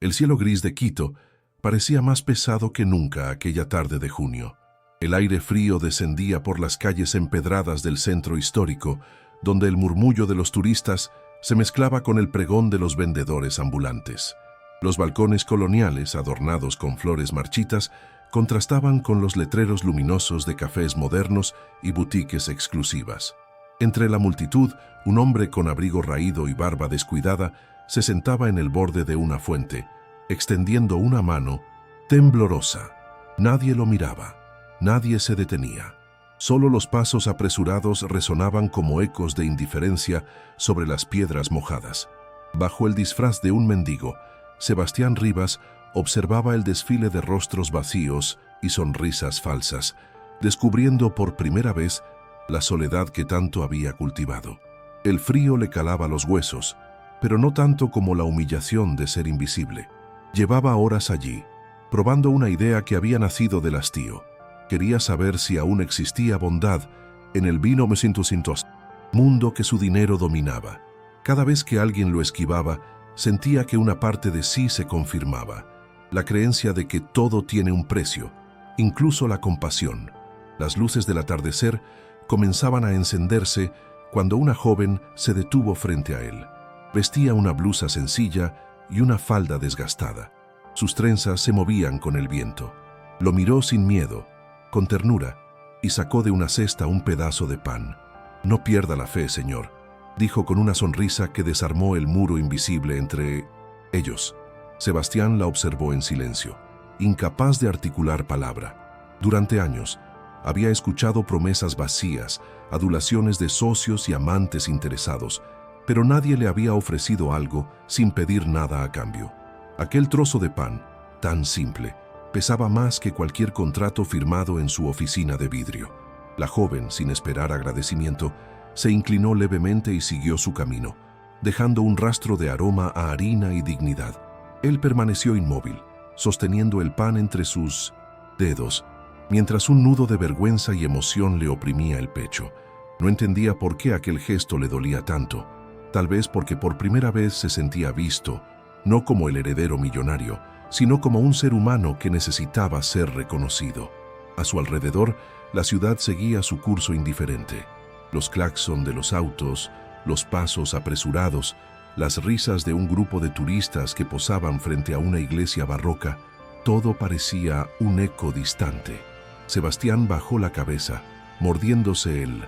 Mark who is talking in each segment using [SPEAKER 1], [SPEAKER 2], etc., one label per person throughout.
[SPEAKER 1] El cielo gris de Quito parecía más pesado que nunca aquella tarde de junio. El aire frío descendía por las calles empedradas del centro histórico, donde el murmullo de los turistas se mezclaba con el pregón de los vendedores ambulantes. Los balcones coloniales, adornados con flores marchitas, contrastaban con los letreros luminosos de cafés modernos y boutiques exclusivas. Entre la multitud, un hombre con abrigo raído y barba descuidada se sentaba en el borde de una fuente, extendiendo una mano temblorosa. Nadie lo miraba, nadie se detenía. Solo los pasos apresurados resonaban como ecos de indiferencia sobre las piedras mojadas. Bajo el disfraz de un mendigo, Sebastián Rivas observaba el desfile de rostros vacíos y sonrisas falsas, descubriendo por primera vez la soledad que tanto había cultivado. El frío le calaba los huesos, pero no tanto como la humillación de ser invisible. Llevaba horas allí, probando una idea que había nacido del hastío. Quería saber si aún existía bondad en el 1900 mundo que su dinero dominaba. Cada vez que alguien lo esquivaba, sentía que una parte de sí se confirmaba. La creencia de que todo tiene un precio, incluso la compasión. Las luces del atardecer comenzaban a encenderse cuando una joven se detuvo frente a él. Vestía una blusa sencilla y una falda desgastada. Sus trenzas se movían con el viento. Lo miró sin miedo, con ternura, y sacó de una cesta un pedazo de pan. «No pierda la fe, señor», dijo con una sonrisa que desarmó el muro invisible entre ellos. Sebastián la observó en silencio, incapaz de articular palabra. Durante años, había escuchado promesas vacías, adulaciones de socios y amantes interesados, pero nadie le había ofrecido algo sin pedir nada a cambio. Aquel trozo de pan, tan simple, pesaba más que cualquier contrato firmado en su oficina de vidrio. La joven, sin esperar agradecimiento, se inclinó levemente y siguió su camino, dejando un rastro de aroma a harina y dignidad. Él permaneció inmóvil, sosteniendo el pan entre sus dedos, mientras un nudo de vergüenza y emoción le oprimía el pecho. No entendía por qué aquel gesto le dolía tanto. Tal vez porque por primera vez se sentía visto, no como el heredero millonario, sino como un ser humano que necesitaba ser reconocido. A su alrededor, la ciudad seguía su curso indiferente. Los claxon de los autos, los pasos apresurados, las risas de un grupo de turistas que posaban frente a una iglesia barroca, todo parecía un eco distante. Sebastián bajó la cabeza, mordiéndose el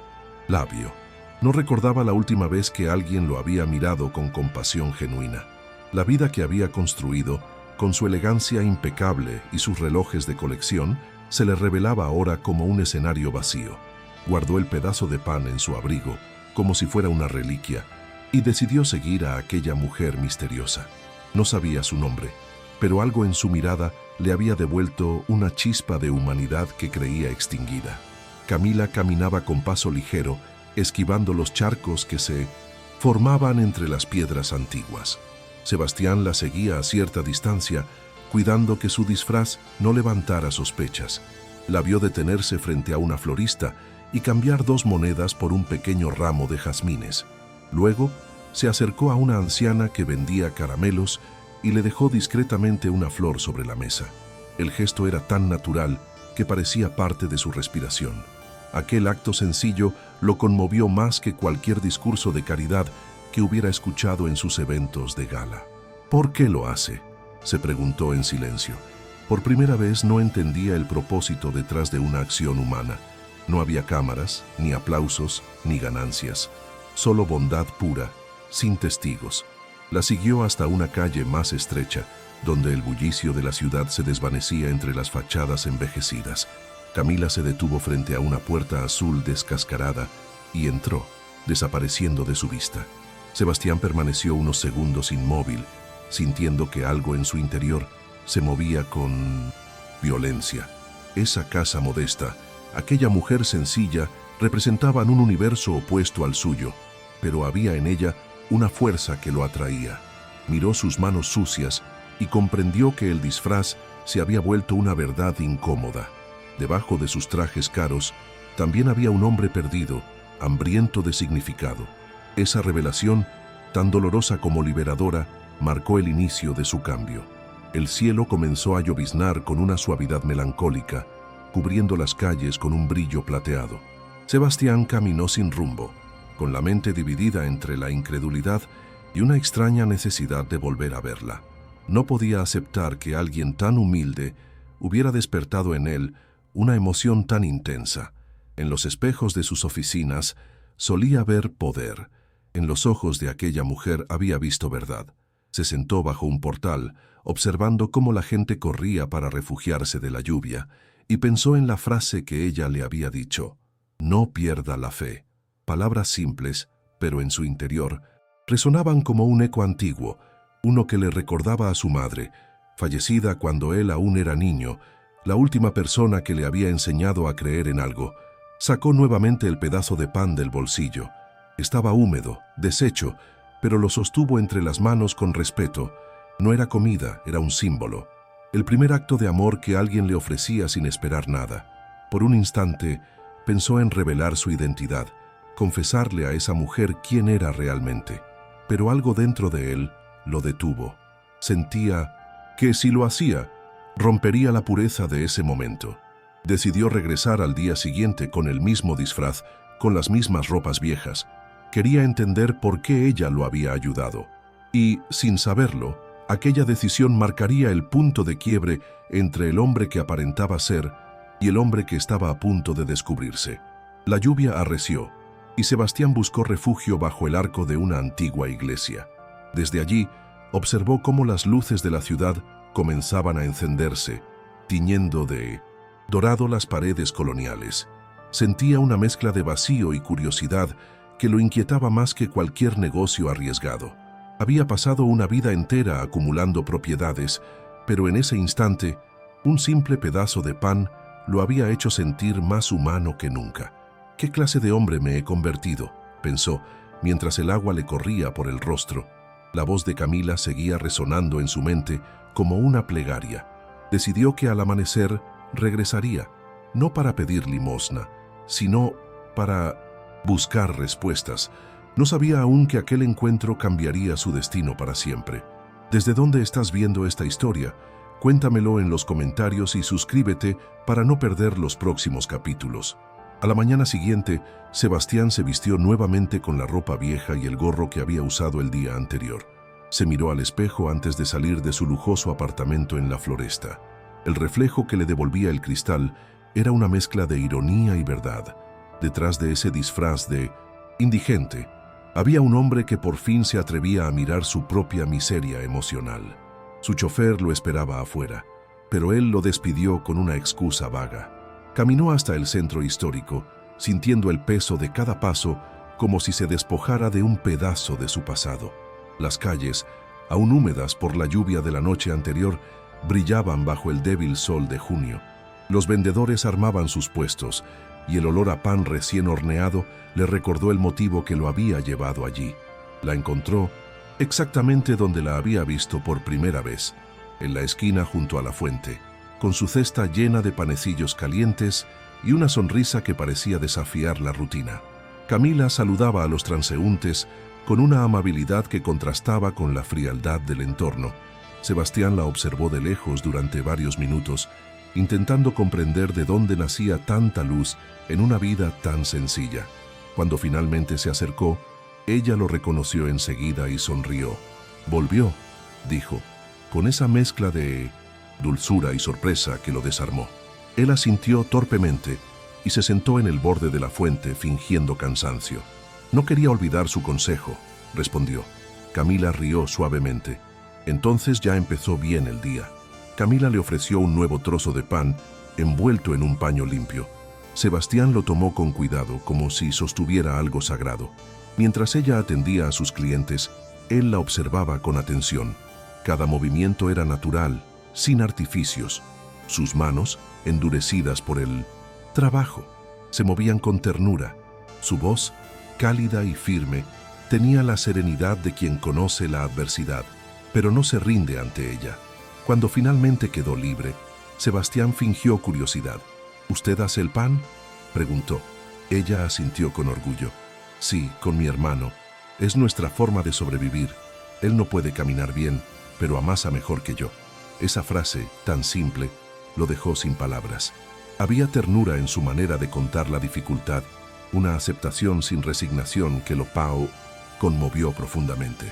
[SPEAKER 1] labio. No recordaba la última vez que alguien lo había mirado con compasión genuina. La vida que había construido, con su elegancia impecable y sus relojes de colección, se le revelaba ahora como un escenario vacío. Guardó el pedazo de pan en su abrigo, como si fuera una reliquia, y decidió seguir a aquella mujer misteriosa. No sabía su nombre, pero algo en su mirada le había devuelto una chispa de humanidad que creía extinguida. Camila caminaba con paso ligero, esquivando los charcos que se formaban entre las piedras antiguas. Sebastián la seguía a cierta distancia, cuidando que su disfraz no levantara sospechas. La vio detenerse frente a una florista y cambiar 2 monedas por un pequeño ramo de jazmines. Luego, se acercó a una anciana que vendía caramelos y le dejó discretamente una flor sobre la mesa. El gesto era tan natural que parecía parte de su respiración. Aquel acto sencillo lo conmovió más que cualquier discurso de caridad que hubiera escuchado en sus eventos de gala. ¿Por qué lo hace?, se preguntó en silencio. Por primera vez no entendía el propósito detrás de una acción humana. No había cámaras, ni aplausos, ni ganancias. Solo bondad pura, sin testigos. La siguió hasta una calle más estrecha, donde el bullicio de la ciudad se desvanecía entre las fachadas envejecidas. Camila se detuvo frente a una puerta azul descascarada y entró, desapareciendo de su vista. Sebastián permaneció unos segundos inmóvil, sintiendo que algo en su interior se movía con violencia. Esa casa modesta, aquella mujer sencilla, representaban un universo opuesto al suyo, pero había en ella una fuerza que lo atraía. Miró sus manos sucias y comprendió que el disfraz se había vuelto una verdad incómoda. Debajo de sus trajes caros, también había un hombre perdido, hambriento de significado. Esa revelación, tan dolorosa como liberadora, marcó el inicio de su cambio. El cielo comenzó a lloviznar con una suavidad melancólica, cubriendo las calles con un brillo plateado. Sebastián caminó sin rumbo, con la mente dividida entre la incredulidad y una extraña necesidad de volver a verla. No podía aceptar que alguien tan humilde hubiera despertado en él una emoción tan intensa. En los espejos de sus oficinas solía ver poder. En los ojos de aquella mujer había visto verdad. Se sentó bajo un portal, observando cómo la gente corría para refugiarse de la lluvia, y pensó en la frase que ella le había dicho: «No pierda la fe». Palabras simples, pero en su interior, resonaban como un eco antiguo, uno que le recordaba a su madre, fallecida cuando él aún era niño, la última persona que le había enseñado a creer en algo. Sacó nuevamente el pedazo de pan del bolsillo. Estaba húmedo, deshecho, pero lo sostuvo entre las manos con respeto. No era comida, era un símbolo. El primer acto de amor que alguien le ofrecía sin esperar nada. Por un instante, pensó en revelar su identidad, confesarle a esa mujer quién era realmente. Pero algo dentro de él lo detuvo. Sentía que si lo hacía, rompería la pureza de ese momento. Decidió regresar al día siguiente con el mismo disfraz, con las mismas ropas viejas. Quería entender por qué ella lo había ayudado. Y, sin saberlo, aquella decisión marcaría el punto de quiebre entre el hombre que aparentaba ser y el hombre que estaba a punto de descubrirse. La lluvia arreció, y Sebastián buscó refugio bajo el arco de una antigua iglesia. Desde allí, observó cómo las luces de la ciudad comenzaban a encenderse, tiñendo de dorado las paredes coloniales. Sentía una mezcla de vacío y curiosidad que lo inquietaba más que cualquier negocio arriesgado. Había pasado una vida entera acumulando propiedades, pero en ese instante, un simple pedazo de pan lo había hecho sentir más humano que nunca. «¿Qué clase de hombre me he convertido?», pensó, mientras el agua le corría por el rostro. La voz de Camila seguía resonando en su mente como una plegaria. Decidió que al amanecer regresaría, no para pedir limosna, sino para buscar respuestas. No sabía aún que aquel encuentro cambiaría su destino para siempre. ¿Desde dónde estás viendo esta historia? Cuéntamelo en los comentarios y suscríbete para no perder los próximos capítulos. A la mañana siguiente, Sebastián se vistió nuevamente con la ropa vieja y el gorro que había usado el día anterior. Se miró al espejo antes de salir de su lujoso apartamento en la Floresta. El reflejo que le devolvía el cristal era una mezcla de ironía y verdad. Detrás de ese disfraz de indigente, había un hombre que por fin se atrevía a mirar su propia miseria emocional. Su chofer lo esperaba afuera, pero él lo despidió con una excusa vaga. Caminó hasta el centro histórico, sintiendo el peso de cada paso como si se despojara de un pedazo de su pasado. Las calles, aún húmedas por la lluvia de la noche anterior, brillaban bajo el débil sol de junio. Los vendedores armaban sus puestos, y el olor a pan recién horneado le recordó el motivo que lo había llevado allí. La encontró exactamente donde la había visto por primera vez, en la esquina junto a la fuente, con su cesta llena de panecillos calientes y una sonrisa que parecía desafiar la rutina. Camila saludaba a los transeúntes con una amabilidad que contrastaba con la frialdad del entorno. Sebastián la observó de lejos durante varios minutos, intentando comprender de dónde nacía tanta luz en una vida tan sencilla. Cuando finalmente se acercó, ella lo reconoció enseguida y sonrió. «Volvió», dijo, con esa mezcla de dulzura y sorpresa que lo desarmó. Él asintió torpemente y se sentó en el borde de la fuente fingiendo cansancio. «No quería olvidar su consejo», respondió. Camila rió suavemente. Entonces ya empezó bien el día. Camila le ofreció un nuevo trozo de pan envuelto en un paño limpio. Sebastián lo tomó con cuidado, como si sostuviera algo sagrado. Mientras ella atendía a sus clientes, él la observaba con atención. Cada movimiento era natural, sin artificios. Sus manos, endurecidas por el trabajo, se movían con ternura. Su voz, cálida y firme, tenía la serenidad de quien conoce la adversidad, pero no se rinde ante ella. Cuando finalmente quedó libre, Sebastián fingió curiosidad. «¿Usted hace el pan?», preguntó. Ella asintió con orgullo. «Sí, con mi hermano. Es nuestra forma de sobrevivir. Él no puede caminar bien, pero amasa mejor que yo». Esa frase, tan simple, lo dejó sin palabras. Había ternura en su manera de contar la dificultad, una aceptación sin resignación que lo conmovió profundamente.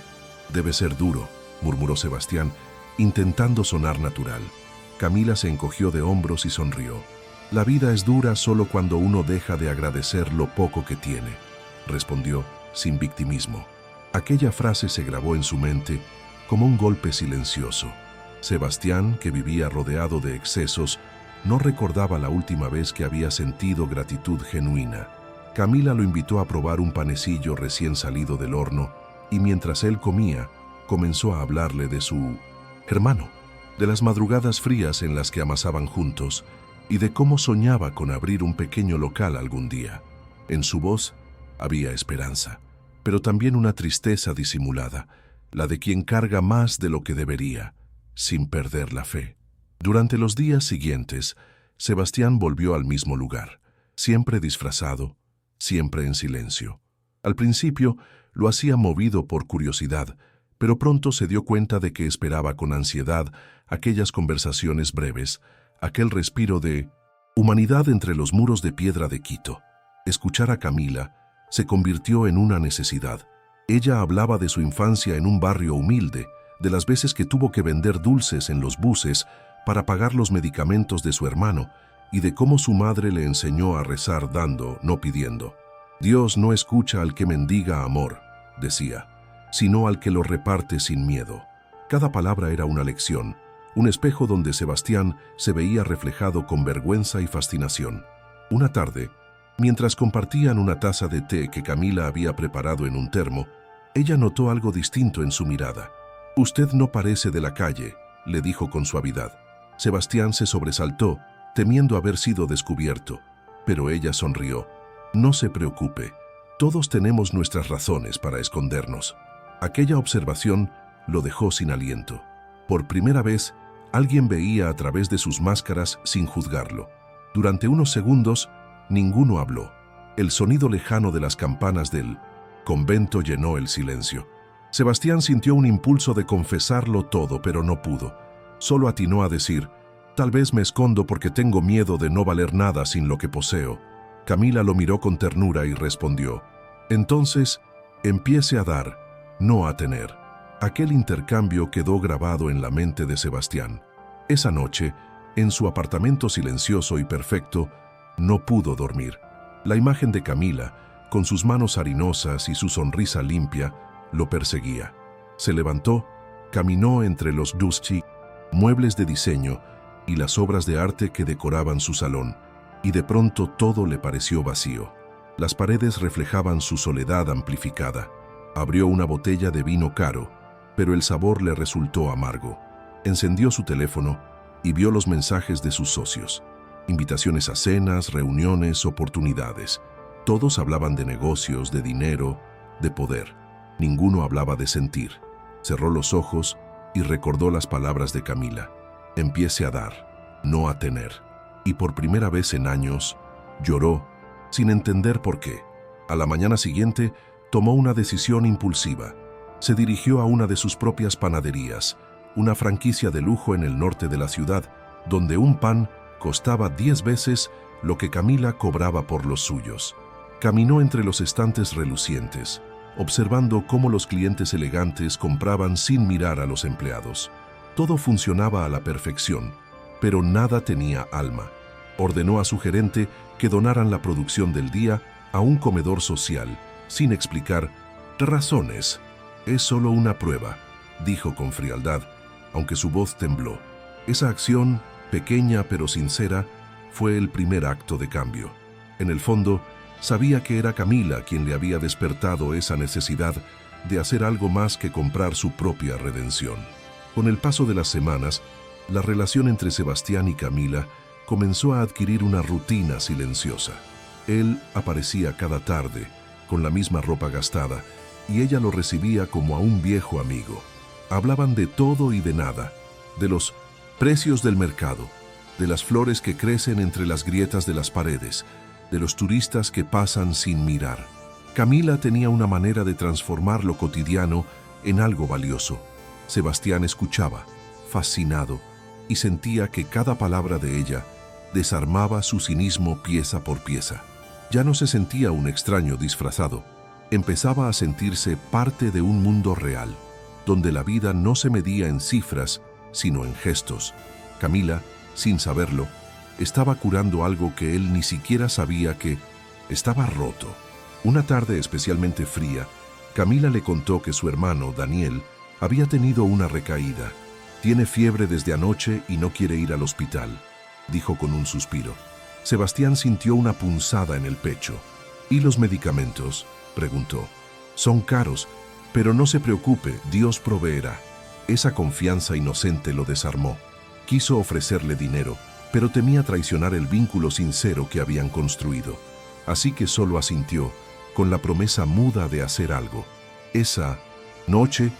[SPEAKER 1] «Debe ser duro», murmuró Sebastián, intentando sonar natural. Camila se encogió de hombros y sonrió. «La vida es dura solo cuando uno deja de agradecer lo poco que tiene», respondió sin victimismo. Aquella frase se grabó en su mente como un golpe silencioso. Sebastián, que vivía rodeado de excesos, no recordaba la última vez que había sentido gratitud genuina. Camila lo invitó a probar un panecillo recién salido del horno y mientras él comía, comenzó a hablarle de su hermano, de las madrugadas frías en las que amasaban juntos y de cómo soñaba con abrir un pequeño local algún día. En su voz había esperanza, pero también una tristeza disimulada, la de quien carga más de lo que debería, sin perder la fe. Durante los días siguientes, Sebastián volvió al mismo lugar, siempre disfrazado, siempre en silencio. Al principio lo hacía movido por curiosidad, pero pronto se dio cuenta de que esperaba con ansiedad aquellas conversaciones breves, aquel respiro de humanidad entre los muros de piedra de Quito. Escuchar a Camila se convirtió en una necesidad. Ella hablaba de su infancia en un barrio humilde, de las veces que tuvo que vender dulces en los buses para pagar los medicamentos de su hermano y de cómo su madre le enseñó a rezar dando, no pidiendo. «Dios no escucha al que mendiga amor», decía, «sino al que lo reparte sin miedo». Cada palabra era una lección, un espejo donde Sebastián se veía reflejado con vergüenza y fascinación. Una tarde, mientras compartían una taza de té que Camila había preparado en un termo, ella notó algo distinto en su mirada. «Usted no parece de la calle», le dijo con suavidad. Sebastián se sobresaltó, temiendo haber sido descubierto, pero ella sonrió. «No se preocupe, todos tenemos nuestras razones para escondernos». Aquella observación lo dejó sin aliento. Por primera vez, alguien veía a través de sus máscaras sin juzgarlo. Durante unos segundos, ninguno habló. El sonido lejano de las campanas del convento llenó el silencio. Sebastián sintió un impulso de confesarlo todo, pero no pudo. Solo atinó a decir: «Tal vez me escondo porque tengo miedo de no valer nada sin lo que poseo». Camila lo miró con ternura y respondió: «Entonces, empiece a dar, no a tener». Aquel intercambio quedó grabado en la mente de Sebastián. Esa noche, en su apartamento silencioso y perfecto, no pudo dormir. La imagen de Camila, con sus manos harinosas y su sonrisa limpia, lo perseguía. Se levantó, caminó entre los duchi, muebles de diseño y las obras de arte que decoraban su salón, y de pronto todo le pareció vacío. Las paredes reflejaban su soledad amplificada. Abrió una botella de vino caro, pero el sabor le resultó amargo. Encendió su teléfono y vio los mensajes de sus socios. Invitaciones a cenas, reuniones, oportunidades. Todos hablaban de negocios, de dinero, de poder. Ninguno hablaba de sentir. Cerró los ojos y recordó las palabras de Camila: «Empiece a dar, no a tener». Y por primera vez en años, lloró, sin entender por qué. A la mañana siguiente, tomó una decisión impulsiva. Se dirigió a una de sus propias panaderías, una franquicia de lujo en el norte de la ciudad, donde un pan costaba 10 veces lo que Camila cobraba por los suyos. Caminó entre los estantes relucientes, observando cómo los clientes elegantes compraban sin mirar a los empleados. Todo funcionaba a la perfección, pero nada tenía alma. Ordenó a su gerente que donaran la producción del día a un comedor social, sin explicar razones. «Es solo una prueba», dijo con frialdad, aunque su voz tembló. Esa acción, pequeña pero sincera, fue el primer acto de cambio. En el fondo, sabía que era Camila quien le había despertado esa necesidad de hacer algo más que comprar su propia redención. Con el paso de las semanas, la relación entre Sebastián y Camila comenzó a adquirir una rutina silenciosa. Él aparecía cada tarde, con la misma ropa gastada, y ella lo recibía como a un viejo amigo. Hablaban de todo y de nada, de los precios del mercado, de las flores que crecen entre las grietas de las paredes, de los turistas que pasan sin mirar. Camila tenía una manera de transformar lo cotidiano en algo valioso. Sebastián escuchaba, fascinado, y sentía que cada palabra de ella desarmaba su cinismo pieza por pieza. Ya no se sentía un extraño disfrazado. Empezaba a sentirse parte de un mundo real, donde la vida no se medía en cifras, sino en gestos. Camila, sin saberlo, estaba curando algo que él ni siquiera sabía que estaba roto. Una tarde especialmente fría, Camila le contó que su hermano, Daniel, había tenido una recaída. «Tiene fiebre desde anoche y no quiere ir al hospital», dijo con un suspiro. Sebastián sintió una punzada en el pecho. «¿Y los medicamentos?», preguntó. «Son caros, pero no se preocupe, Dios proveerá». Esa confianza inocente lo desarmó. Quiso ofrecerle dinero, pero temía traicionar el vínculo sincero que habían construido. Así que solo asintió, con la promesa muda de hacer algo. Esa noche,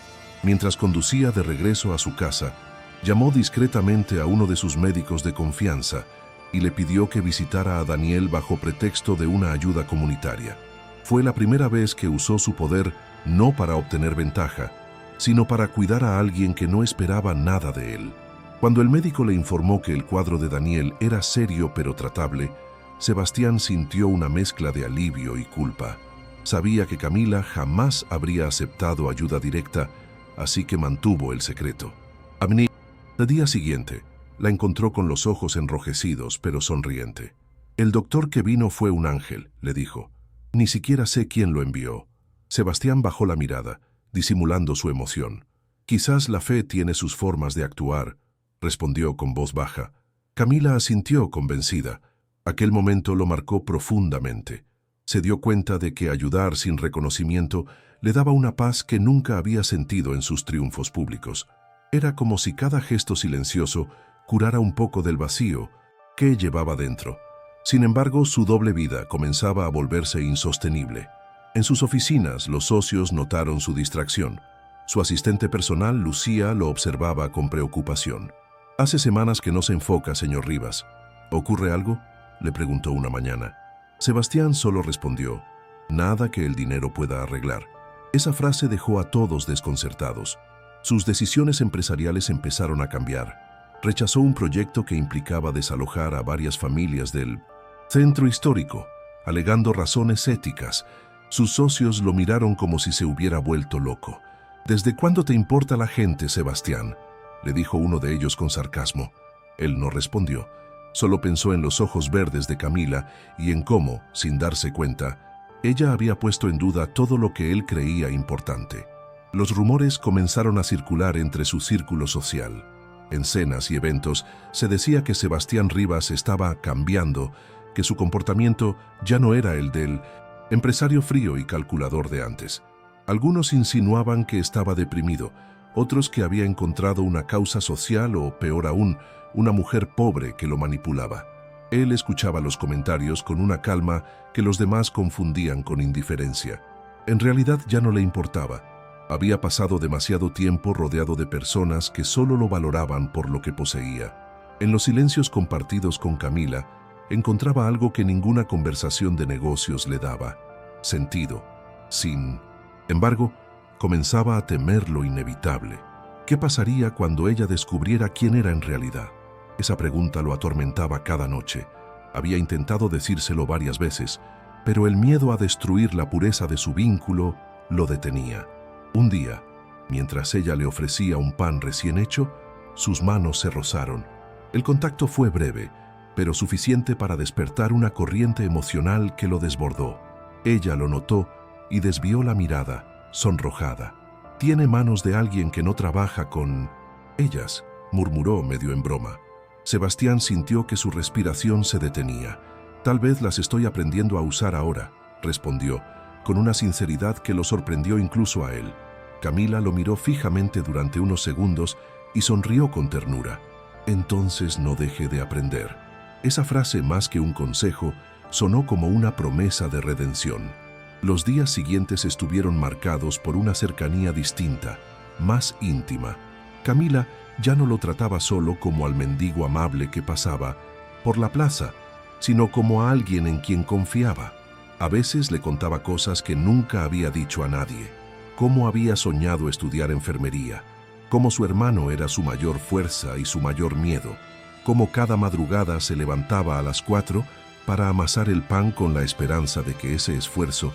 [SPEAKER 1] mientras conducía de regreso a su casa, llamó discretamente a uno de sus médicos de confianza y le pidió que visitara a Daniel bajo pretexto de una ayuda comunitaria. Fue la primera vez que usó su poder no para obtener ventaja, sino para cuidar a alguien que no esperaba nada de él. Cuando el médico le informó que el cuadro de Daniel era serio pero tratable, Sebastián sintió una mezcla de alivio y culpa. Sabía que Camila jamás habría aceptado ayuda directa, así que mantuvo el secreto. Al día siguiente, la encontró con los ojos enrojecidos pero sonriente. «El doctor que vino fue un ángel», le dijo. «Ni siquiera sé quién lo envió». Sebastián bajó la mirada, disimulando su emoción. «Quizás la fe tiene sus formas de actuar», respondió con voz baja. Camila asintió convencida. Aquel momento lo marcó profundamente. Se dio cuenta de que ayudar sin reconocimiento le daba una paz que nunca había sentido en sus triunfos públicos. Era como si cada gesto silencioso curara un poco del vacío que llevaba dentro. Sin embargo, su doble vida comenzaba a volverse insostenible. En sus oficinas, los socios notaron su distracción. Su asistente personal, Lucía, lo observaba con preocupación. «Hace semanas que no se enfoca, señor Rivas. ¿Ocurre algo?», le preguntó una mañana. Sebastián solo respondió: «Nada que el dinero pueda arreglar». Esa frase dejó a todos desconcertados. Sus decisiones empresariales empezaron a cambiar. Rechazó un proyecto que implicaba desalojar a varias familias del centro histórico, alegando razones éticas. Sus socios lo miraron como si se hubiera vuelto loco. «¿Desde cuándo te importa la gente, Sebastián?», le dijo uno de ellos con sarcasmo. Él no respondió. Solo pensó en los ojos verdes de Camila y en cómo, sin darse cuenta, ella había puesto en duda todo lo que él creía importante. Los rumores comenzaron a circular entre su círculo social. En cenas y eventos se decía que Sebastián Rivas estaba cambiando, que su comportamiento ya no era el del empresario frío y calculador de antes. Algunos insinuaban que estaba deprimido, otros que había encontrado una causa social o, peor aún, una mujer pobre que lo manipulaba. Él escuchaba los comentarios con una calma que los demás confundían con indiferencia. En realidad ya no le importaba. Había pasado demasiado tiempo rodeado de personas que solo lo valoraban por lo que poseía. En los silencios compartidos con Camila, encontraba algo que ninguna conversación de negocios le daba: sentido. Sin embargo, comenzaba a temer lo inevitable. ¿Qué pasaría cuando ella descubriera quién era en realidad? Esa pregunta lo atormentaba cada noche. Había intentado decírselo varias veces, pero el miedo a destruir la pureza de su vínculo lo detenía. Un día, mientras ella le ofrecía un pan recién hecho, sus manos se rozaron. El contacto fue breve, pero suficiente para despertar una corriente emocional que lo desbordó. Ella lo notó y desvió la mirada, sonrojada. «Tiene manos de alguien que no trabaja con ellas», murmuró medio en broma. Sebastián sintió que su respiración se detenía. «Tal vez las estoy aprendiendo a usar ahora», respondió, con una sinceridad que lo sorprendió incluso a él. Camila lo miró fijamente durante unos segundos y sonrió con ternura. «Entonces no deje de aprender». Esa frase, más que un consejo, sonó como una promesa de redención. Los días siguientes estuvieron marcados por una cercanía distinta, más íntima. Camila ya no lo trataba solo como al mendigo amable que pasaba por la plaza, sino como a alguien en quien confiaba. A veces le contaba cosas que nunca había dicho a nadie: cómo había soñado estudiar enfermería, cómo su hermano era su mayor fuerza y su mayor miedo, cómo cada madrugada se levantaba a las 4 para amasar el pan con la esperanza de que ese esfuerzo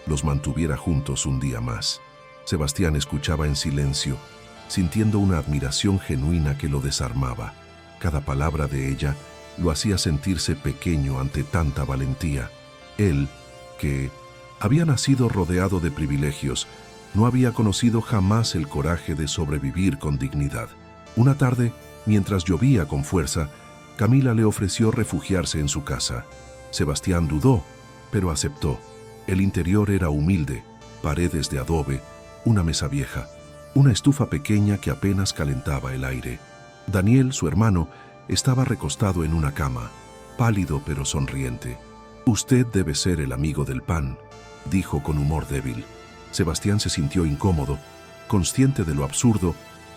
[SPEAKER 1] los mantuviera juntos un día más. Sebastián escuchaba en silencio, sintiendo una admiración genuina que lo desarmaba. Cada palabra de ella lo hacía sentirse pequeño ante tanta valentía. Él, que había nacido rodeado de privilegios, no había conocido jamás el coraje de sobrevivir con dignidad. Una tarde, mientras llovía con fuerza, Camila le ofreció refugiarse en su casa. Sebastián dudó, pero aceptó. El interior era humilde, paredes de adobe, una mesa vieja, una estufa pequeña que apenas calentaba el aire. Daniel, su hermano, estaba recostado en una cama, pálido pero sonriente. «Usted debe ser el amigo del pan», dijo con humor débil. Sebastián se sintió incómodo, consciente de lo absurdo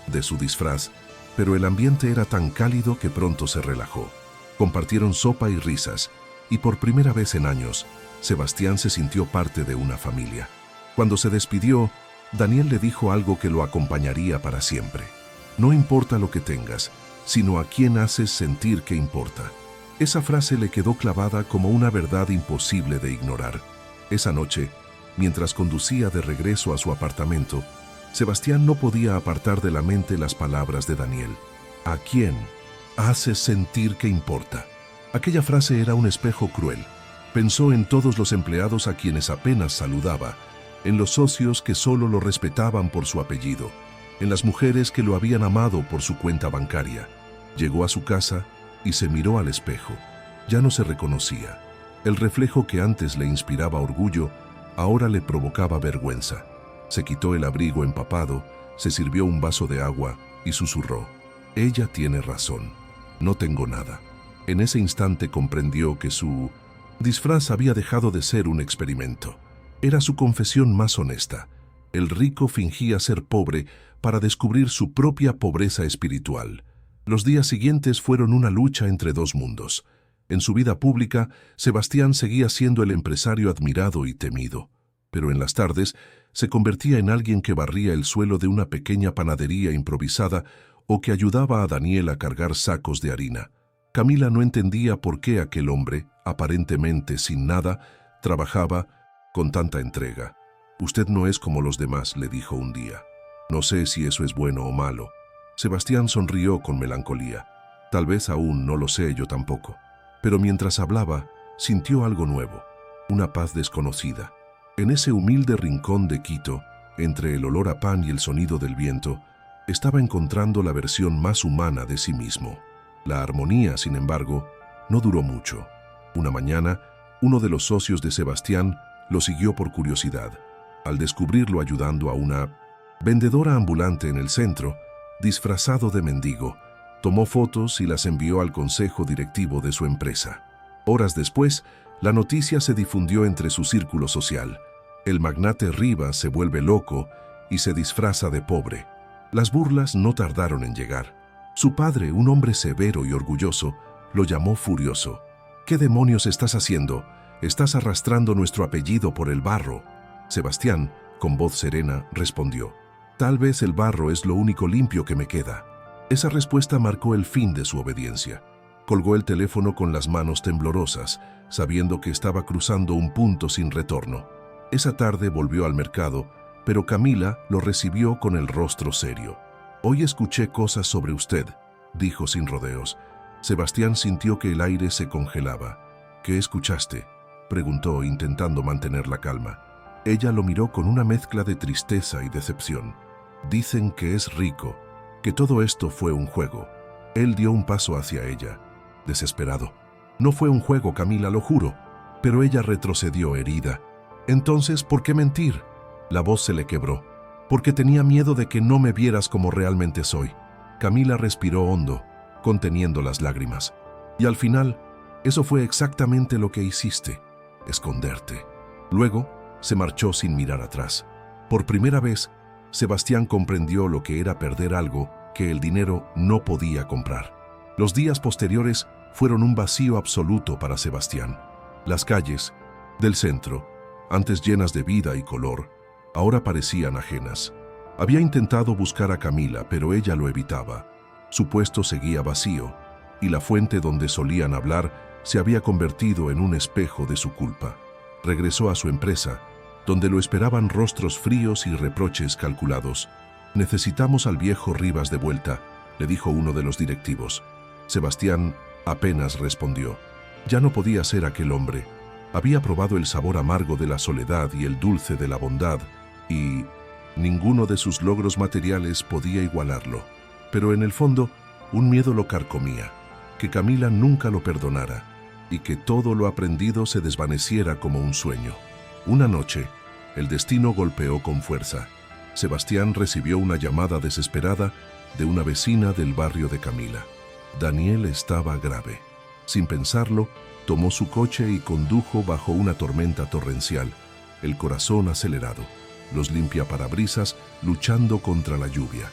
[SPEAKER 1] de su disfraz, pero el ambiente era tan cálido que pronto se relajó. Compartieron sopa y risas, y por primera vez en años, Sebastián se sintió parte de una familia. Cuando se despidió, Daniel le dijo algo que lo acompañaría para siempre. «No importa lo que tengas, sino a quién haces sentir que importa». Esa frase le quedó clavada como una verdad imposible de ignorar. Esa noche, mientras conducía de regreso a su apartamento, Sebastián no podía apartar de la mente las palabras de Daniel. «¿A quién haces sentir que importa?». Aquella frase era un espejo cruel. Pensó en todos los empleados a quienes apenas saludaba, en los socios que solo lo respetaban por su apellido, en las mujeres que lo habían amado por su cuenta bancaria. Llegó a su casa y se miró al espejo. Ya no se reconocía. El reflejo que antes le inspiraba orgullo, ahora le provocaba vergüenza. Se quitó el abrigo empapado, se sirvió un vaso de agua y susurró: «Ella tiene razón. No tengo nada». En ese instante comprendió que su disfraz había dejado de ser un experimento. Era su confesión más honesta. El rico fingía ser pobre para descubrir su propia pobreza espiritual. Los días siguientes fueron una lucha entre dos mundos. En su vida pública, Sebastián seguía siendo el empresario admirado y temido. Pero en las tardes, se convertía en alguien que barría el suelo de una pequeña panadería improvisada o que ayudaba a Daniel a cargar sacos de harina. Camila no entendía por qué aquel hombre, aparentemente sin nada, trabajaba con tanta entrega. «Usted no es como los demás», le dijo un día. «No sé si eso es bueno o malo». Sebastián sonrió con melancolía. «Tal vez aún no lo sé yo tampoco». Pero mientras hablaba, sintió algo nuevo, una paz desconocida. En ese humilde rincón de Quito, entre el olor a pan y el sonido del viento, estaba encontrando la versión más humana de sí mismo. La armonía, sin embargo, no duró mucho. Una mañana, uno de los socios de Sebastián lo siguió por curiosidad. Al descubrirlo ayudando a una vendedora ambulante en el centro, disfrazado de mendigo, tomó fotos y las envió al consejo directivo de su empresa. Horas después, la noticia se difundió entre su círculo social. El magnate Rivas se vuelve loco y se disfraza de pobre. Las burlas no tardaron en llegar. Su padre, un hombre severo y orgulloso, lo llamó furioso. «¿Qué demonios estás haciendo? Estás arrastrando nuestro apellido por el barro». Sebastián, con voz serena, respondió: «Tal vez el barro es lo único limpio que me queda». Esa respuesta marcó el fin de su obediencia. Colgó el teléfono con las manos temblorosas, sabiendo que estaba cruzando un punto sin retorno. Esa tarde volvió al mercado, pero Camila lo recibió con el rostro serio. «Hoy escuché cosas sobre usted», dijo sin rodeos. Sebastián sintió que el aire se congelaba. «¿Qué escuchaste?», preguntó, intentando mantener la calma. Ella lo miró con una mezcla de tristeza y decepción. «Dicen que es rico, que todo esto fue un juego». Él dio un paso hacia ella, desesperado. «No fue un juego, Camila, lo juro». Pero ella retrocedió herida. «Entonces, ¿por qué mentir?». La voz se le quebró. «Porque tenía miedo de que no me vieras como realmente soy». Camila respiró hondo, conteniendo las lágrimas. «Y al final, eso fue exactamente lo que hiciste, esconderte». Luego, se marchó sin mirar atrás. Por primera vez, Sebastián comprendió lo que era perder algo que el dinero no podía comprar. Los días posteriores fueron un vacío absoluto para Sebastián. Las calles del centro, antes llenas de vida y color, ahora parecían ajenas. Había intentado buscar a Camila, pero ella lo evitaba. Su puesto seguía vacío, y la fuente donde solían hablar se había convertido en un espejo de su culpa. Regresó a su empresa, donde lo esperaban rostros fríos y reproches calculados. «Necesitamos al viejo Rivas de vuelta», le dijo uno de los directivos. Sebastián apenas respondió. Ya no podía ser aquel hombre. Había probado el sabor amargo de la soledad y el dulce de la bondad, y ninguno de sus logros materiales podía igualarlo. Pero en el fondo, un miedo lo carcomía, que Camila nunca lo perdonara, y que todo lo aprendido se desvaneciera como un sueño. Una noche, el destino golpeó con fuerza. Sebastián recibió una llamada desesperada de una vecina del barrio de Camila. Daniel estaba grave. Sin pensarlo, tomó su coche y condujo bajo una tormenta torrencial, el corazón acelerado, los limpiaparabrisas luchando contra la lluvia.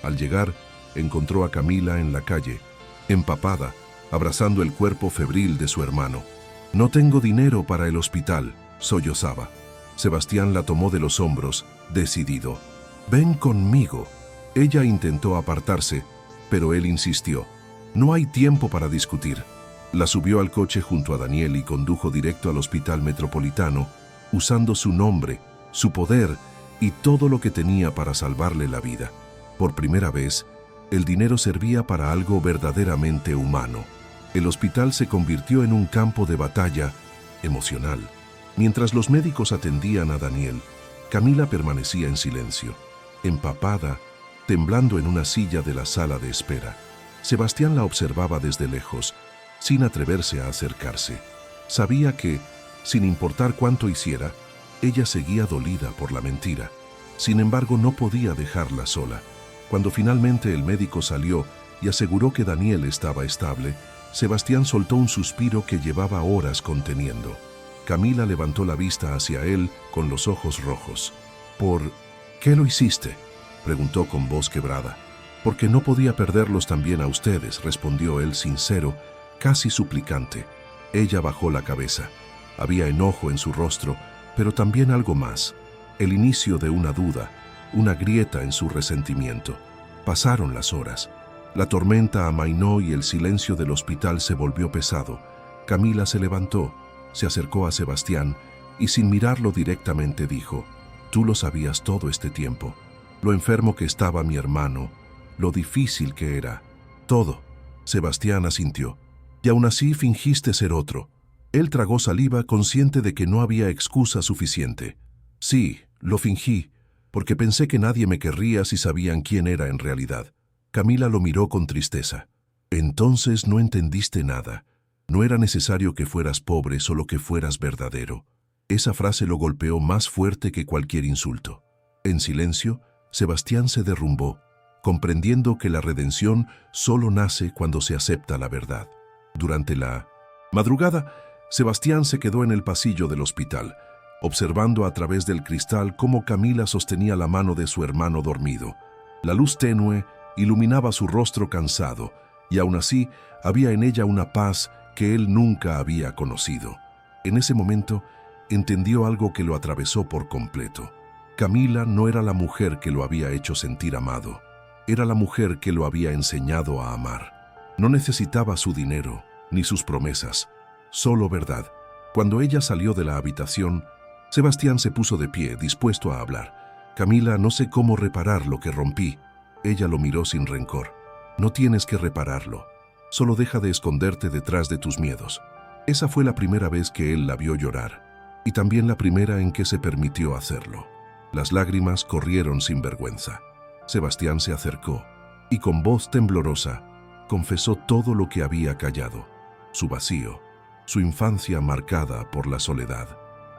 [SPEAKER 1] Al llegar, encontró a Camila en la calle, empapada, abrazando el cuerpo febril de su hermano. «No tengo dinero para el hospital», sollozaba. Sebastián la tomó de los hombros, decidido. «Ven conmigo». Ella intentó apartarse, pero él insistió. «No hay tiempo para discutir». La subió al coche junto a Daniel y condujo directo al hospital metropolitano, usando su nombre, su poder y todo lo que tenía para salvarle la vida. Por primera vez, el dinero servía para algo verdaderamente humano. El hospital se convirtió en un campo de batalla emocional. Mientras los médicos atendían a Daniel, Camila permanecía en silencio, empapada, temblando en una silla de la sala de espera. Sebastián la observaba desde lejos, sin atreverse a acercarse. Sabía que, sin importar cuánto hiciera, ella seguía dolida por la mentira. Sin embargo, no podía dejarla sola. Cuando finalmente el médico salió y aseguró que Daniel estaba estable, Sebastián soltó un suspiro que llevaba horas conteniendo. Camila levantó la vista hacia él con los ojos rojos. «¿Por qué lo hiciste?», preguntó con voz quebrada. «Porque no podía perderlos también a ustedes», respondió él sincero, casi suplicante. Ella bajó la cabeza. Había enojo en su rostro, pero también algo más. El inicio de una duda, una grieta en su resentimiento. Pasaron las horas. La tormenta amainó y el silencio del hospital se volvió pesado. Camila se levantó, se acercó a Sebastián y sin mirarlo directamente dijo: «Tú lo sabías todo este tiempo. Lo enfermo que estaba mi hermano, lo difícil que era. Todo». Sebastián asintió. «Y aún así fingiste ser otro». Él tragó saliva, consciente de que no había excusa suficiente. «Sí, lo fingí, porque pensé que nadie me querría si sabían quién era en realidad». Camila lo miró con tristeza. «Entonces no entendiste nada. No era necesario que fueras pobre, solo que fueras verdadero». Esa frase lo golpeó más fuerte que cualquier insulto. En silencio, Sebastián se derrumbó, comprendiendo que la redención solo nace cuando se acepta la verdad. Durante la madrugada, Sebastián se quedó en el pasillo del hospital, observando a través del cristal cómo Camila sostenía la mano de su hermano dormido. La luz tenue iluminaba su rostro cansado, y aún así había en ella una paz que él nunca había conocido. En ese momento, entendió algo que lo atravesó por completo. Camila no era la mujer que lo había hecho sentir amado, era la mujer que lo había enseñado a amar. No necesitaba su dinero, ni sus promesas, solo verdad. Cuando ella salió de la habitación, Sebastián se puso de pie, dispuesto a hablar. «Camila, no sé cómo reparar lo que rompí». Ella lo miró sin rencor. «No tienes que repararlo, solo deja de esconderte detrás de tus miedos». Esa fue la primera vez que él la vio llorar, y también la primera en que se permitió hacerlo. Las lágrimas corrieron sin vergüenza. Sebastián se acercó, y con voz temblorosa, confesó todo lo que había callado: su vacío, su infancia marcada por la soledad,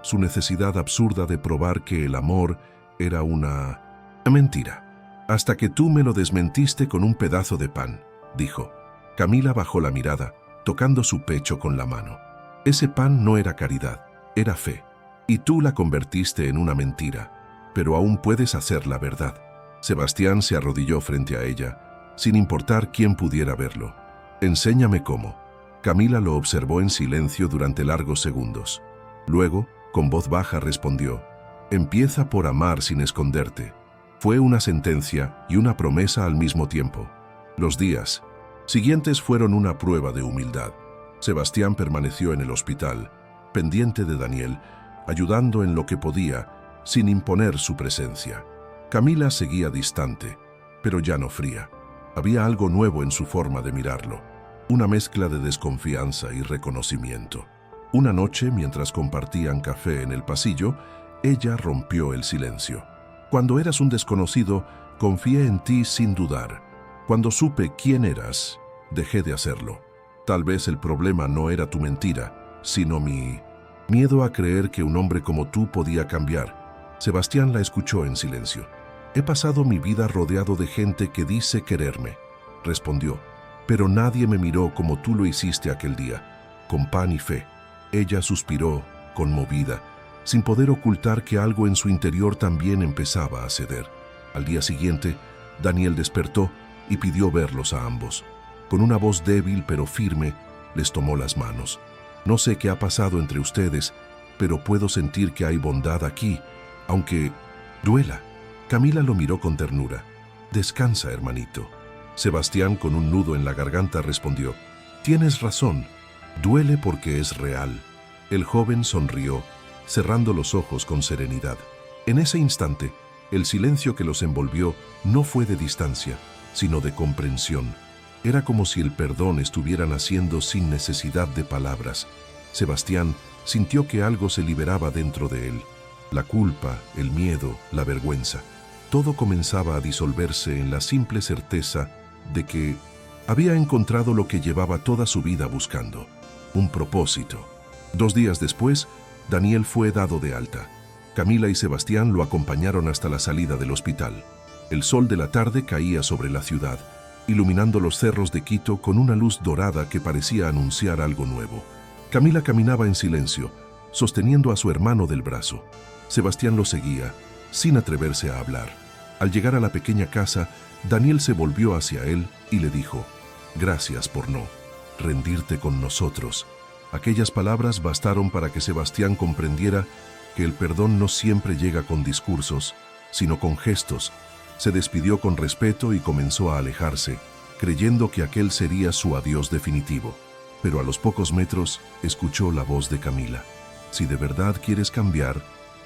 [SPEAKER 1] su necesidad absurda de probar que el amor era una mentira. «Hasta que tú me lo desmentiste con un pedazo de pan», dijo. Camila bajó la mirada, tocando su pecho con la mano. «Ese pan no era caridad, era fe. Y tú la convertiste en una mentira, pero aún puedes hacer la verdad». Sebastián se arrodilló frente a ella, sin importar quién pudiera verlo. «Enséñame cómo». Camila lo observó en silencio durante largos segundos. Luego, con voz baja respondió: «Empieza por amar sin esconderte. Fue una sentencia y una promesa al mismo tiempo. Los días siguientes fueron una prueba de humildad. Sebastián permaneció en el hospital, pendiente de Daniel, ayudando en lo que podía, sin imponer su presencia. Camila seguía distante, pero ya no fría. Había algo nuevo en su forma de mirarlo, una mezcla de desconfianza y reconocimiento. Una noche, mientras compartían café en el pasillo, ella rompió el silencio. Cuando eras un desconocido, confié en ti sin dudar. Cuando supe quién eras, dejé de hacerlo. Tal vez el problema no era tu mentira, sino mi miedo a creer que un hombre como tú podía cambiar. Sebastián la escuchó en silencio. He pasado mi vida rodeado de gente que dice quererme, respondió, pero nadie me miró como tú lo hiciste aquel día, con pan y fe. Ella suspiró, conmovida, sin poder ocultar que algo en su interior también empezaba a ceder. Al día siguiente, Daniel despertó y pidió verlos a ambos. Con una voz débil pero firme, les tomó las manos. No sé qué ha pasado entre ustedes, pero puedo sentir que hay bondad aquí, aunque duela. Camila lo miró con ternura. Descansa, hermanito. Sebastián, con un nudo en la garganta, respondió, tienes razón, duele porque es real. El joven sonrió, cerrando los ojos con serenidad. En ese instante, el silencio que los envolvió no fue de distancia, sino de comprensión. Era como si el perdón estuviera naciendo sin necesidad de palabras. Sebastián sintió que algo se liberaba dentro de él. La culpa, el miedo, la vergüenza. Todo comenzaba a disolverse en la simple certeza de que había encontrado lo que llevaba toda su vida buscando, un propósito. 2 días después, Daniel fue dado de alta. Camila y Sebastián lo acompañaron hasta la salida del hospital. El sol de la tarde caía sobre la ciudad, iluminando los cerros de Quito con una luz dorada que parecía anunciar algo nuevo. Camila caminaba en silencio, sosteniendo a su hermano del brazo. Sebastián lo seguía, sin atreverse a hablar. Al llegar a la pequeña casa, Daniel se volvió hacia él y le dijo, gracias por no rendirte con nosotros. Aquellas palabras bastaron para que Sebastián comprendiera que el perdón no siempre llega con discursos, sino con gestos. Se despidió con respeto y comenzó a alejarse, creyendo que aquel sería su adiós definitivo. Pero a los pocos metros escuchó la voz de Camila. Si de verdad quieres cambiar,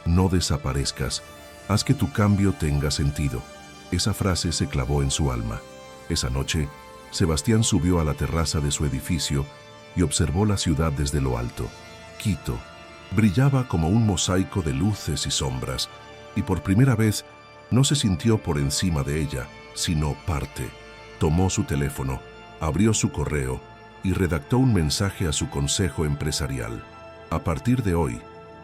[SPEAKER 1] no desaparezcas. Haz que tu cambio tenga sentido. Esa frase se clavó en su alma. Esa noche, Sebastián subió a la terraza de su edificio y observó la ciudad desde lo alto. Quito brillaba como un mosaico de luces y sombras, y por primera vez no se sintió por encima de ella, sino parte. Tomó su teléfono, abrió su correo y redactó un mensaje a su consejo empresarial. A partir de hoy,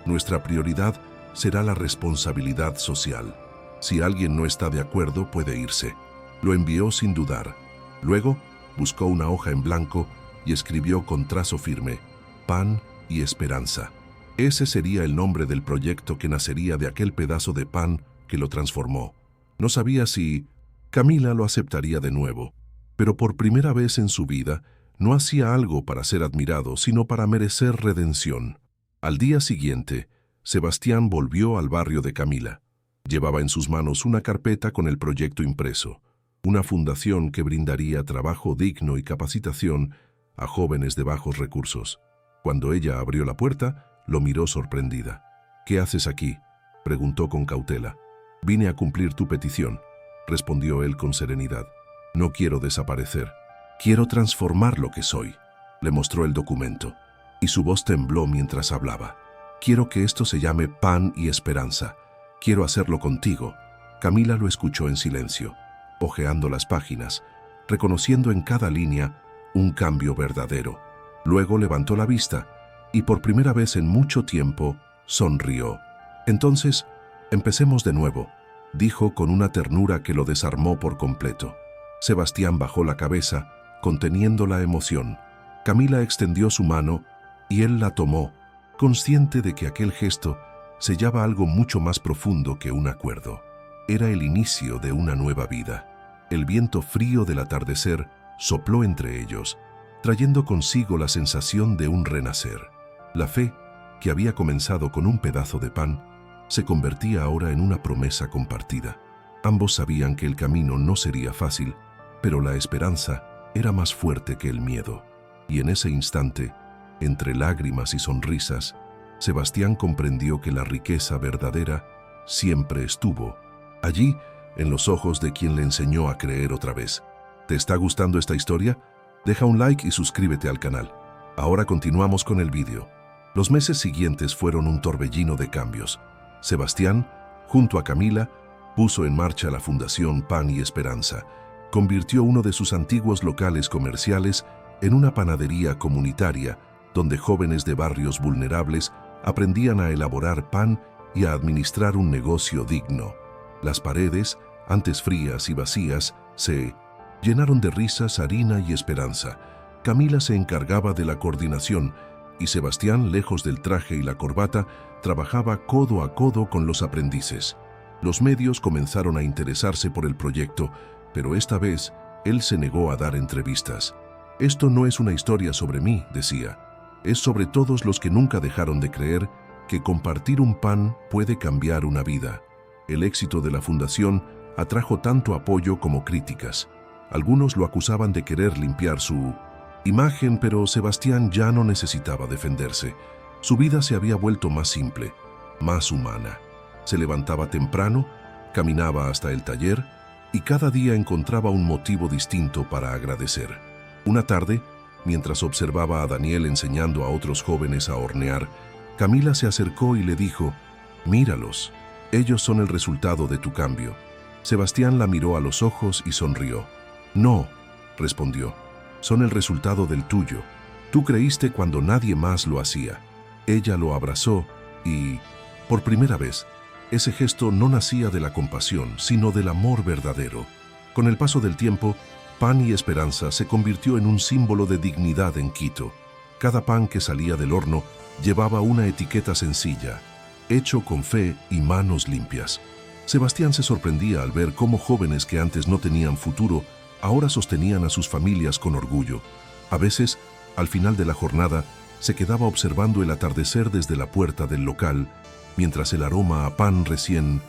[SPEAKER 1] nuestra prioridad será la responsabilidad social. Si alguien no está de acuerdo, puede irse. Lo envió sin dudar. Luego, buscó una hoja en blanco y escribió con trazo firme, Pan y Esperanza. Ese sería el nombre del proyecto que nacería de aquel pedazo de pan que lo transformó. No sabía si Camila lo aceptaría de nuevo, pero por primera vez en su vida no hacía algo para ser admirado, sino para merecer redención. Al día siguiente, Sebastián volvió al barrio de Camila. Llevaba en sus manos una carpeta con el proyecto impreso, una fundación que brindaría trabajo digno y capacitación a jóvenes de bajos recursos. Cuando ella abrió la puerta, lo miró sorprendida. «¿Qué haces aquí?», preguntó con cautela. «Vine a cumplir tu petición», respondió él con serenidad. «No quiero desaparecer. Quiero transformar lo que soy». Le mostró el documento, y su voz tembló mientras hablaba. «Quiero que esto se llame Pan y Esperanza. Quiero hacerlo contigo». Camila lo escuchó en silencio, hojeando las páginas, reconociendo en cada línea un cambio verdadero. Luego levantó la vista y por primera vez en mucho tiempo sonrió. «Entonces, empecemos de nuevo», dijo con una ternura que lo desarmó por completo. Sebastián bajó la cabeza, conteniendo la emoción. Camila extendió su mano y él la tomó, consciente de que aquel gesto sellaba algo mucho más profundo que un acuerdo. Era el inicio de una nueva vida. El viento frío del atardecer sopló entre ellos, trayendo consigo la sensación de un renacer. La fe, que había comenzado con un pedazo de pan, se convertía ahora en una promesa compartida. Ambos sabían que el camino no sería fácil, pero la esperanza era más fuerte que el miedo. Y en ese instante, entre lágrimas y sonrisas, Sebastián comprendió que la riqueza verdadera siempre estuvo allí, en los ojos de quien le enseñó a creer otra vez. ¿Te está gustando esta historia? Deja un like y suscríbete al canal. Ahora continuamos con el vídeo. Los meses siguientes fueron un torbellino de cambios. Sebastián, junto a Camila, puso en marcha la Fundación Pan y Esperanza. Convirtió uno de sus antiguos locales comerciales en una panadería comunitaria donde jóvenes de barrios vulnerables aprendían a elaborar pan y a administrar un negocio digno. Las paredes, antes frías y vacías, se llenaron de risas, harina y esperanza. Camila se encargaba de la coordinación y Sebastián, lejos del traje y la corbata, trabajaba codo a codo con los aprendices. Los medios comenzaron a interesarse por el proyecto, pero esta vez él se negó a dar entrevistas. «Esto no es una historia sobre mí», decía. «Es sobre todos los que nunca dejaron de creer que compartir un pan puede cambiar una vida». El éxito de la fundación atrajo tanto apoyo como críticas. Algunos lo acusaban de querer limpiar su imagen, pero Sebastián ya no necesitaba defenderse. Su vida se había vuelto más simple, más humana. Se levantaba temprano, caminaba hasta el taller y cada día encontraba un motivo distinto para agradecer. Una tarde, mientras observaba a Daniel enseñando a otros jóvenes a hornear, Camila se acercó y le dijo: «Míralos, ellos son el resultado de tu cambio». Sebastián la miró a los ojos y sonrió. «No», respondió, «son el resultado del tuyo. Tú creíste cuando nadie más lo hacía». Ella lo abrazó y, por primera vez, ese gesto no nacía de la compasión, sino del amor verdadero. Con el paso del tiempo, Pan y Esperanza se convirtió en un símbolo de dignidad en Quito. Cada pan que salía del horno llevaba una etiqueta sencilla: hecho con fe y manos limpias. Sebastián se sorprendía al ver cómo jóvenes que antes no tenían futuro ahora sostenían a sus familias con orgullo. A veces, al final de la jornada, se quedaba observando el atardecer desde la puerta del local, mientras el aroma a pan recién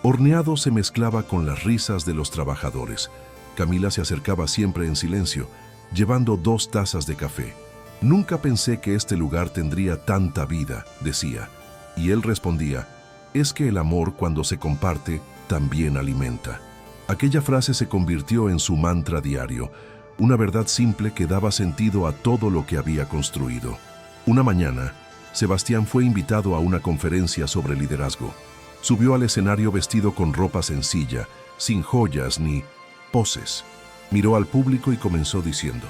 [SPEAKER 1] horneado se mezclaba con las risas de los trabajadores. Camila se acercaba siempre en silencio, llevando 2 tazas de café. «Nunca pensé que este lugar tendría tanta vida», decía. Y él respondía: «Es que el amor, cuando se comparte, también alimenta». Aquella frase se convirtió en su mantra diario, una verdad simple que daba sentido a todo lo que había construido. Una mañana, Sebastián fue invitado a una conferencia sobre liderazgo. Subió al escenario vestido con ropa sencilla, sin joyas ni poses. Miró al público y comenzó diciendo: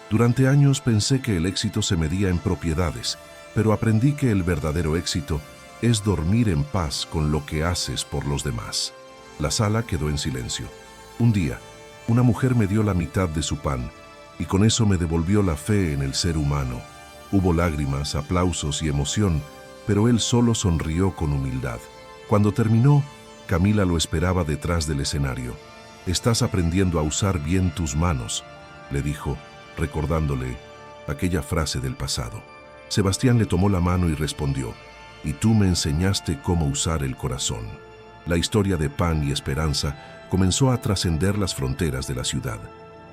[SPEAKER 1] «Durante años pensé que el éxito se medía en propiedades, pero aprendí que el verdadero éxito es dormir en paz con lo que haces por los demás». La sala quedó en silencio. Un día, una mujer me dio la mitad de su pan, y con eso me devolvió la fe en el ser humano. Hubo lágrimas, aplausos y emoción, pero él solo sonrió con humildad. Cuando terminó, Camila lo esperaba detrás del escenario. «Estás aprendiendo a usar bien tus manos», le dijo, recordándole aquella frase del pasado. Sebastián le tomó la mano y respondió: «Y tú me enseñaste cómo usar el corazón». La historia de Pan y Esperanza comenzó a trascender las fronteras de la ciudad.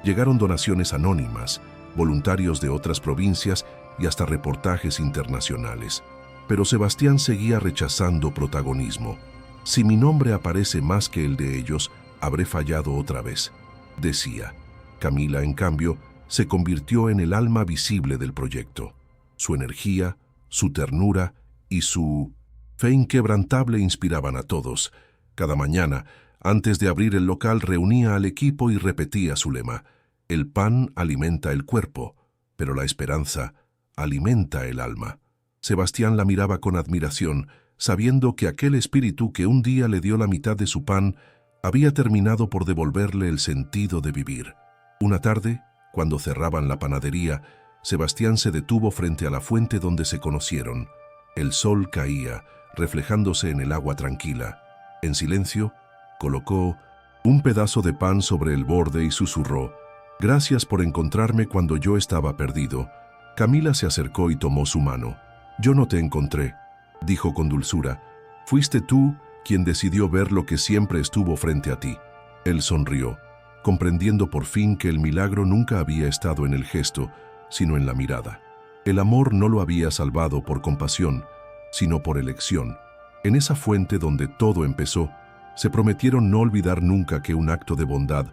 [SPEAKER 1] Llegaron donaciones anónimas, voluntarios de otras provincias y hasta reportajes internacionales. Pero Sebastián seguía rechazando protagonismo. «Si mi nombre aparece más que el de ellos, habré fallado otra vez», decía. Camila, en cambio, se convirtió en el alma visible del proyecto. Su energía, su ternura y su fe inquebrantable inspiraban a todos. Cada mañana, antes de abrir el local, reunía al equipo y repetía su lema: «El pan alimenta el cuerpo, pero la esperanza alimenta el alma». Sebastián la miraba con admiración, sabiendo que aquel espíritu que un día le dio la mitad de su pan había terminado por devolverle el sentido de vivir. Una tarde, cuando cerraban la panadería, Sebastián se detuvo frente a la fuente donde se conocieron. El sol caía, reflejándose en el agua tranquila. En silencio, colocó un pedazo de pan sobre el borde y susurró: «Gracias por encontrarme cuando yo estaba perdido». Camila se acercó y tomó su mano. «Yo no te encontré», dijo con dulzura. «Fuiste tú quien decidió ver lo que siempre estuvo frente a ti. Él sonrió, comprendiendo por fin que el milagro nunca había estado en el gesto, sino en la mirada. El amor no lo había salvado por compasión, sino por elección. En esa fuente donde todo empezó, se prometieron no olvidar nunca que un acto de bondad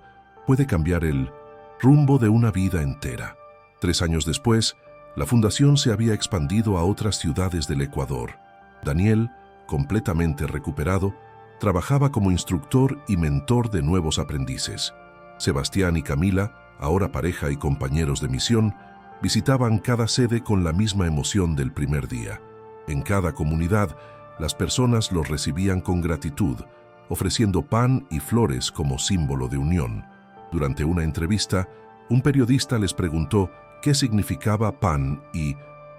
[SPEAKER 1] puede cambiar el rumbo de una vida entera. 3 años después, la fundación se había expandido a otras ciudades del Ecuador. Daniel, completamente recuperado, trabajaba como instructor y mentor de nuevos aprendices. Sebastián y Camila, ahora pareja y compañeros de misión, visitaban cada sede con la misma emoción del primer día. En cada comunidad, las personas los recibían con gratitud, ofreciendo pan y flores como símbolo de unión. Durante una entrevista, un periodista les preguntó qué significaba pan y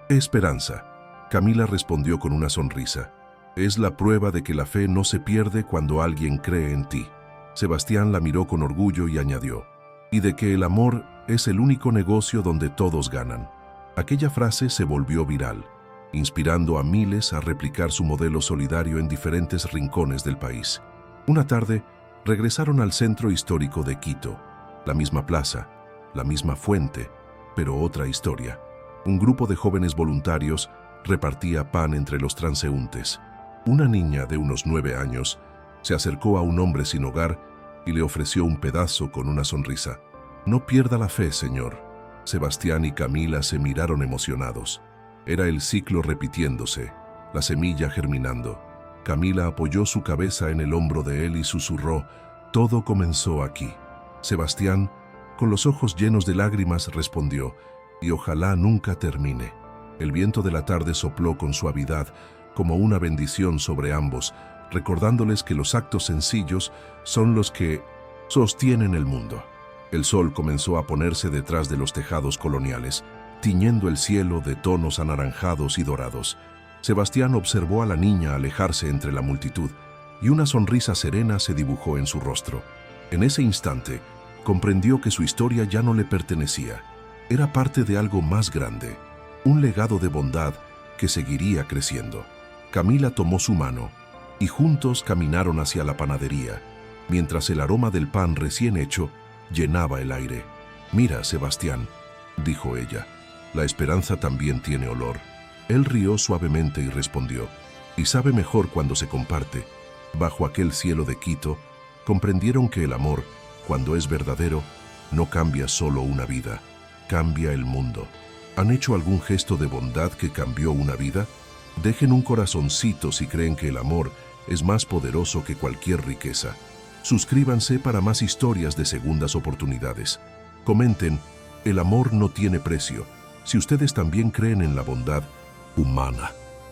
[SPEAKER 1] esperanza. Camila respondió con una sonrisa. Es la prueba de que la fe no se pierde cuando alguien cree en ti. Sebastián la miró con orgullo y añadió, y de que el amor es el único negocio donde todos ganan. Aquella frase se volvió viral, inspirando a miles a replicar su modelo solidario en diferentes rincones del país. Una tarde, regresaron al centro histórico de Quito, la misma plaza, la misma fuente, pero otra historia. Un grupo de jóvenes voluntarios repartía pan entre los transeúntes. Una niña de unos 9 años se acercó a un hombre sin hogar y le ofreció un pedazo con una sonrisa. No pierda la fe, señor. Sebastián y Camila se miraron emocionados. Era el ciclo repitiéndose, la semilla germinando. Camila apoyó su cabeza en el hombro de él y susurró, todo comenzó aquí. Sebastián, con los ojos llenos de lágrimas, respondió, y ojalá nunca termine. El viento de la tarde sopló con suavidad, como una bendición sobre ambos, recordándoles que los actos sencillos son los que sostienen el mundo. El sol comenzó a ponerse detrás de los tejados coloniales, tiñendo el cielo de tonos anaranjados y dorados. Sebastián observó a la niña alejarse entre la multitud, y una sonrisa serena se dibujó en su rostro. En ese instante, comprendió que su historia ya no le pertenecía. Era parte de algo más grande, un legado de bondad que seguiría creciendo. Camila tomó su mano, y juntos caminaron hacia la panadería, mientras el aroma del pan recién hecho llenaba el aire. Mira, Sebastián, dijo ella, la esperanza también tiene olor. Él rió suavemente y respondió, y sabe mejor cuando se comparte. Bajo aquel cielo de Quito, comprendieron que el amor, cuando es verdadero, no cambia solo una vida, cambia el mundo. ¿Han hecho algún gesto de bondad que cambió una vida? Dejen un corazoncito si creen que el amor es más poderoso que cualquier riqueza. Suscríbanse para más historias de segundas oportunidades. Comenten, el amor no tiene precio, si ustedes también creen en la bondad humana.